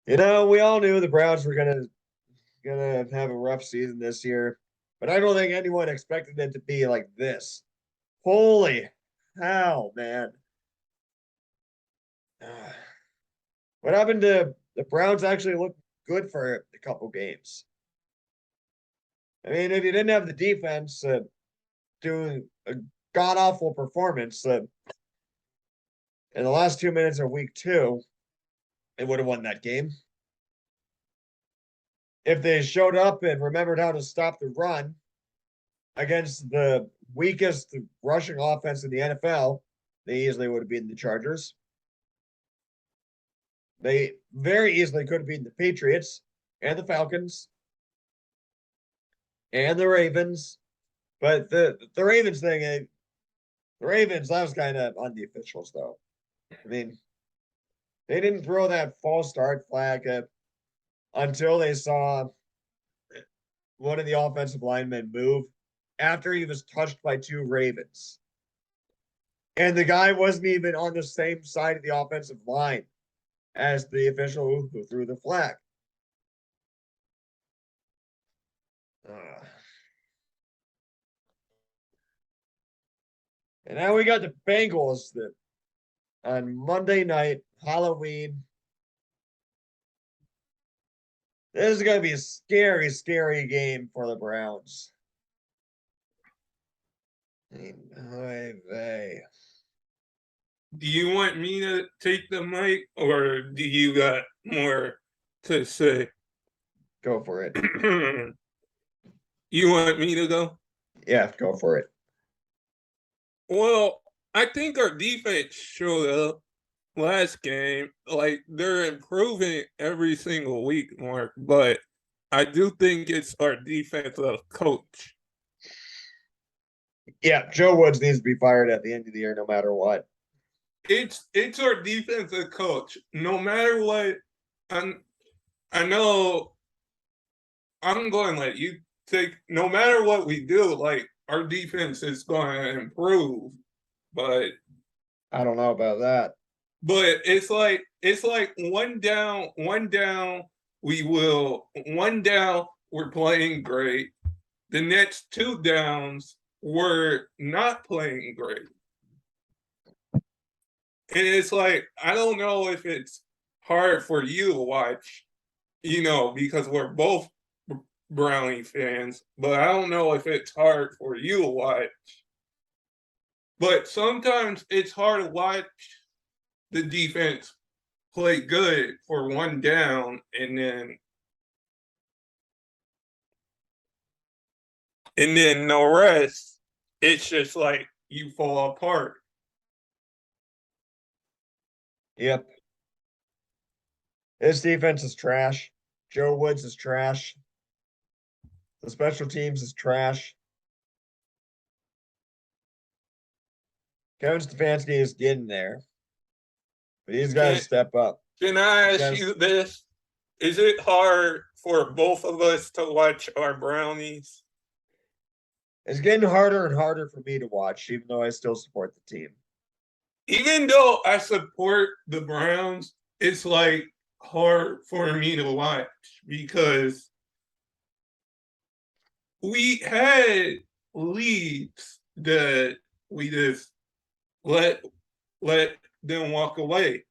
We all knew the Browns were gonna have a rough season this year, but I don't think anyone expected it to be like this. Holy hell, man! What happened to the Browns? Actually looked good for a couple games. I mean, if you didn't have the defense doing a god awful performance in the last 2 minutes of week two, they would have won that game. If they showed up and remembered how to stop the run against the weakest rushing offense in the NFL, they easily would have beaten the Chargers. They very easily could have beaten the Patriots and the Falcons and the Ravens. But the Ravens thing, the Ravens, that was kind of on the officials, though. I mean, they didn't throw that false start flag until they saw one of the offensive linemen move after he was touched by two Ravens. And the guy wasn't even on the same side of the offensive line as the official who threw the flag. And now we got the Bengals that on Monday night, Halloween. This is going to be a scary, scary game for the Browns. They. Do you want me to take the mic, or do you got more to say? Go for it. You want me to go? Yeah, go for it. Well, I think our defense showed up last game. Like, they're improving every single week, Mark, but I do think it's our defensive coach. Yeah, Joe Woods needs to be fired at the end of the year no matter what. It's our defensive coach. No matter what, I know I'm going to let you take, no matter what we do, like, our defense is going to improve, but I don't know about that. But it's like one down, we're playing great. The next two downs, we're not playing great. And it's like, I don't know if it's hard for you to watch, because we're both Brownie fans, but I don't know if it's hard for you to watch. But sometimes it's hard to watch the defense play good for one down, and then the rest, it's just like you fall apart. Yep. This defense is trash. Joe Woods is trash. The special teams is trash. Kevin Stefanski is getting there, but he's got to step up. Can I ask you this? Is it hard for both of us to watch our Brownies? It's getting harder and harder for me to watch, even though I still support the team. Even though I support the Browns, it's like hard for me to watch because we had leads that we just let them walk away.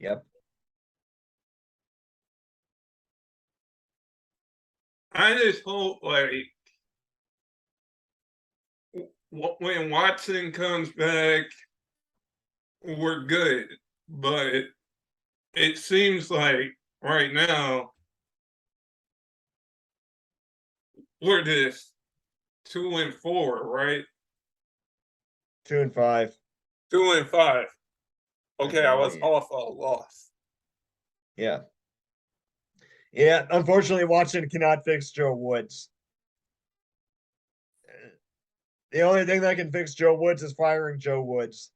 Yep. I just hope, like, when Watson comes back, we're good. But it seems like right now we're just 2-4, right? 2-5. 2-5. Okay, I was off a loss. Yeah. Yeah, unfortunately, Watson cannot fix Joe Woods. The only thing that can fix Joe Woods is firing Joe Woods.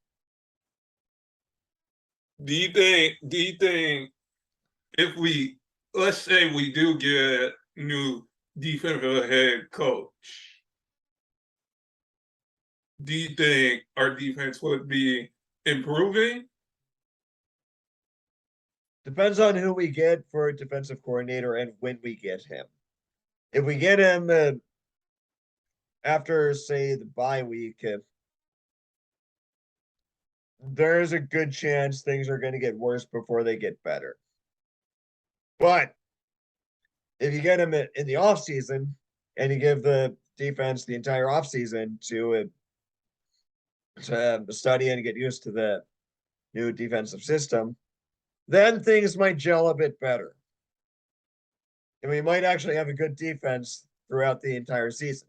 Do you think if let's say we do get a new defensive head coach, do you think our defense would be improving? Depends on who we get for a defensive coordinator and when we get him. If we get him after, say, the bye week, there's a good chance things are going to get worse before they get better. But if you get him in the offseason and you give the defense the entire offseason to study and get used to the new defensive system, then things might gel a bit better. And we might actually have a good defense throughout the entire season.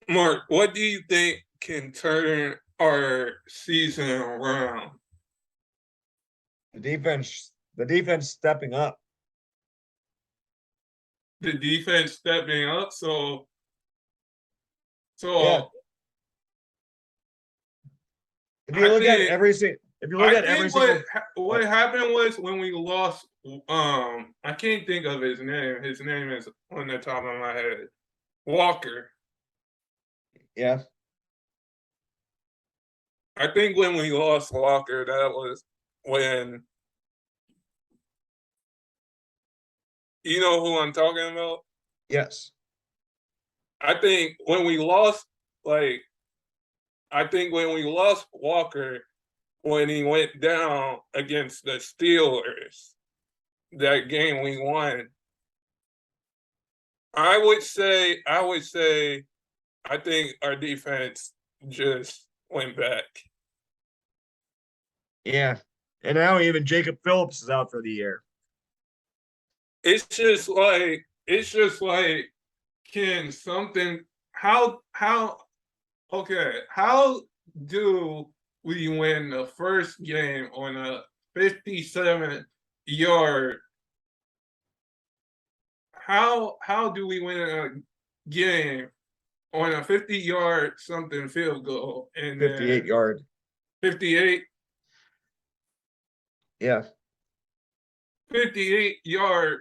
Mark, what do you think can turn our season around? The defense stepping up. The defense stepping up, so Yeah. If you look at every single what happened was when we lost, I can't think of his name. His name is on the top of my head. Walker. Yeah. I think when we lost Walker, that was when, you know who I'm talking about? Yes. I think when we lost Walker, when he went down against the Steelers, that game we won, I would say, I think our defense just went back. Yeah. And now even Jacob Phillips is out for the year. It's just like, can something, how do we win the first game on a 57-yard? How do we win a game on a 50-yard something field goal and 58-yard. 58? Yeah. 58-yard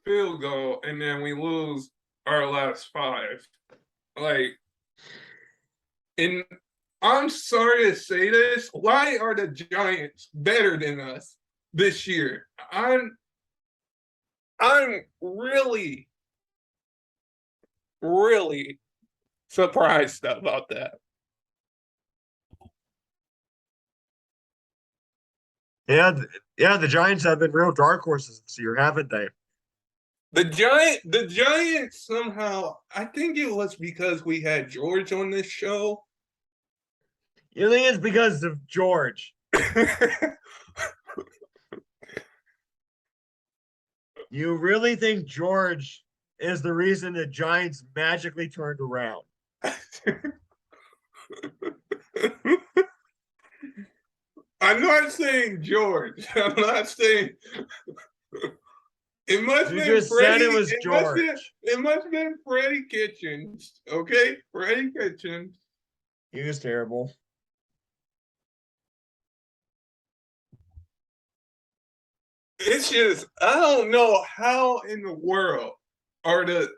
field goal, and then we lose our last 5. And I'm sorry to say this, why are the Giants better than us this year? I'm really, really surprised about that. Yeah, the Giants have been real dark horses this year, haven't they? The Giants somehow, I think it was because we had George on this show. You think it's because of George? You really think George is the reason the Giants magically turned around? I'm not saying George. I'm not saying. It must have been Freddie. It was George. It must have been Freddie Kitchens. Okay, Freddie Kitchens. He was terrible. It's just, I don't know how in the world are the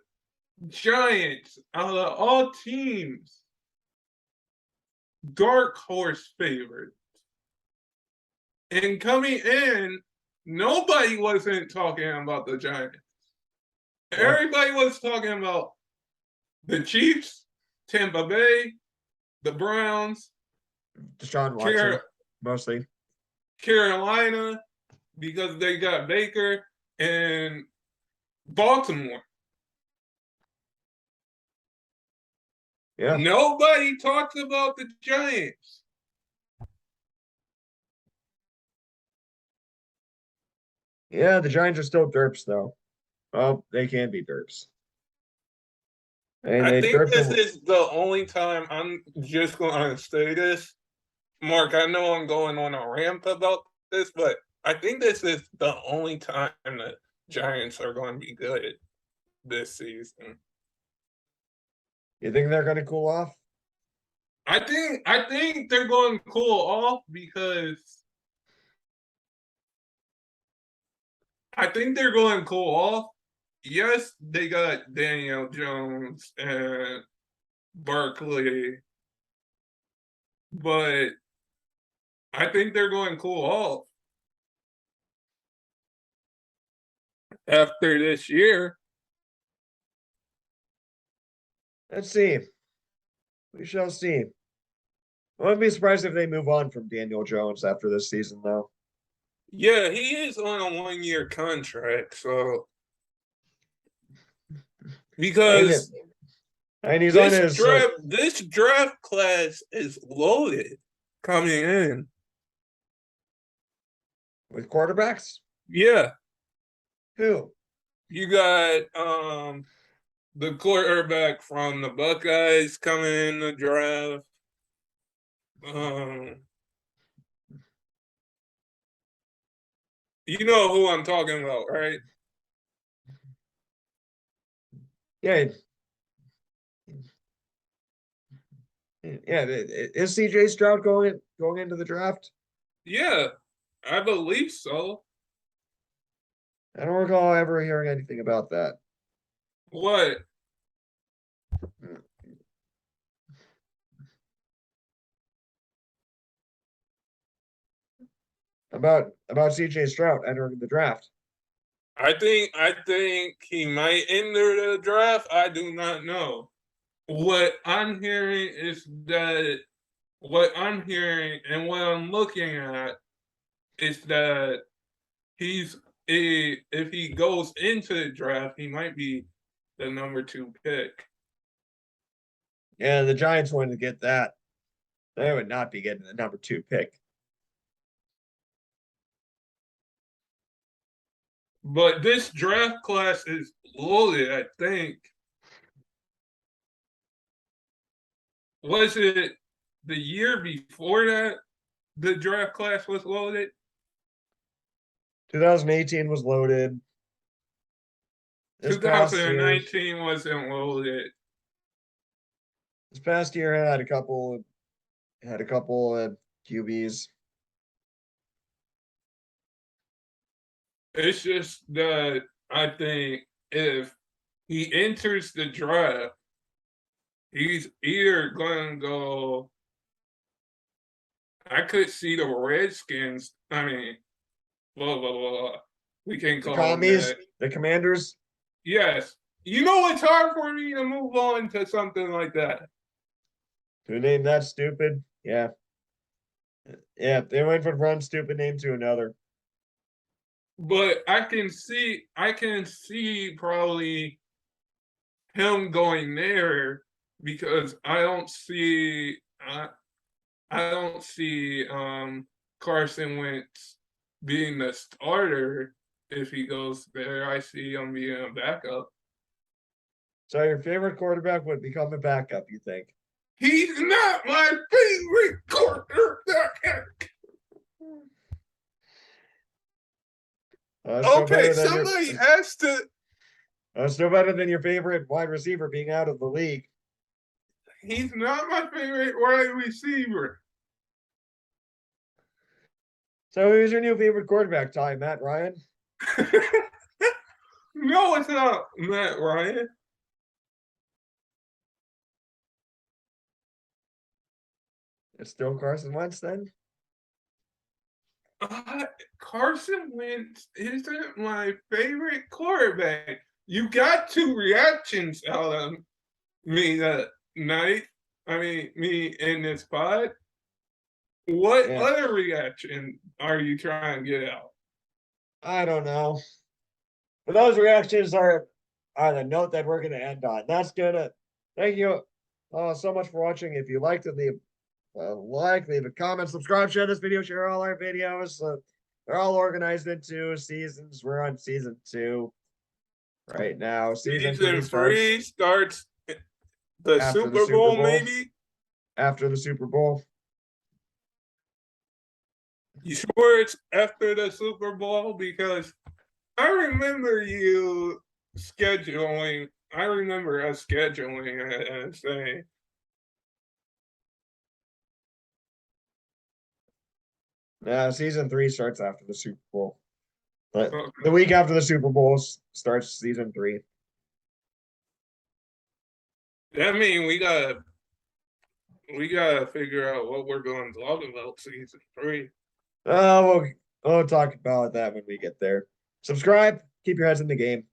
Giants, out of all teams, dark horse favorites. And coming in, nobody wasn't talking about the Giants. Everybody was talking about the Chiefs, Tampa Bay, the Browns, Deshaun Watson, mostly. Carolina, because they got Baker, and Baltimore. Yeah. Nobody talks about the Giants. Yeah, the Giants are still derps, though. Well, they can be derps. I think this is the only time I'm just going to say this. Mark, I know I'm going on a rant about this, but I think this is the only time the Giants are going to be good this season. You think they're going to cool off? I think they're going to cool off because I think they're going to cool off. Yes, they got Daniel Jones and Barkley, but I think they're going to cool off after this year. Let's see. We shall see. I wouldn't be surprised if they move on from Daniel Jones after this season, though. Yeah, he is on a 1-year contract, so because And he's on his this draft class is loaded coming in with quarterbacks. Yeah, Who? you got the quarterback from the Buckeyes coming in the draft. You know who I'm talking about, right? Yeah. Yeah, is CJ Stroud going into the draft? Yeah, I believe so. I don't recall ever hearing anything about that. What? About CJ Stroud entering the draft. I think he might enter the draft. I do not know. What I'm hearing is that what I'm hearing and what I'm looking at is that if he goes into the draft, he might be the number 2 pick. Yeah, the Giants wanted to get that. They would not be getting the number 2 pick. But this draft class is loaded, I think. Was it the year before that the draft class was loaded? 2018 was loaded. This 2019 wasn't loaded. This past year had a couple of QBs. It's just that I think if he enters the draft, he's either going to go. I could see the Redskins. I mean, blah, blah, blah. We can call them that. The Commanders. Yes. You know, it's hard for me to move on to something like that. To name that stupid? Yeah. Yeah, they went from one stupid name to another. But I can see probably him going there because I don't see Carson Wentz being the starter if he goes there. I see him being a backup. So your favorite quarterback would become a backup, you think? He's not my favorite quarterback. Okay, somebody has to. It's no better than your favorite wide receiver being out of the league. He's not my favorite wide receiver. So who's your new favorite quarterback, Ty? Matt Ryan? No, it's not Matt Ryan. It's still Carson Wentz then? Carson Wentz isn't my favorite quarterback. You got 2 reactions out of me that night. I mean, me in this pod. What other reaction are you trying to get out? I don't know. But those reactions are the note that we're going to end on. That's gonna. Thank you so much for watching. If you liked it, leave a comment, subscribe, share this video, share all our videos. They're all organized into seasons. We're on season 2 right now. Season 3 starts the Super Bowl, maybe? After the Super Bowl. You sure it's after the Super Bowl? Because I remember you scheduling. I remember us scheduling and saying. Season 3 starts after the Super Bowl. But the week after the Super Bowl starts season 3. That means we gotta We gotta figure out what we're going to talk about season 3. We'll talk about that when we get there. Subscribe. Keep your heads in the game.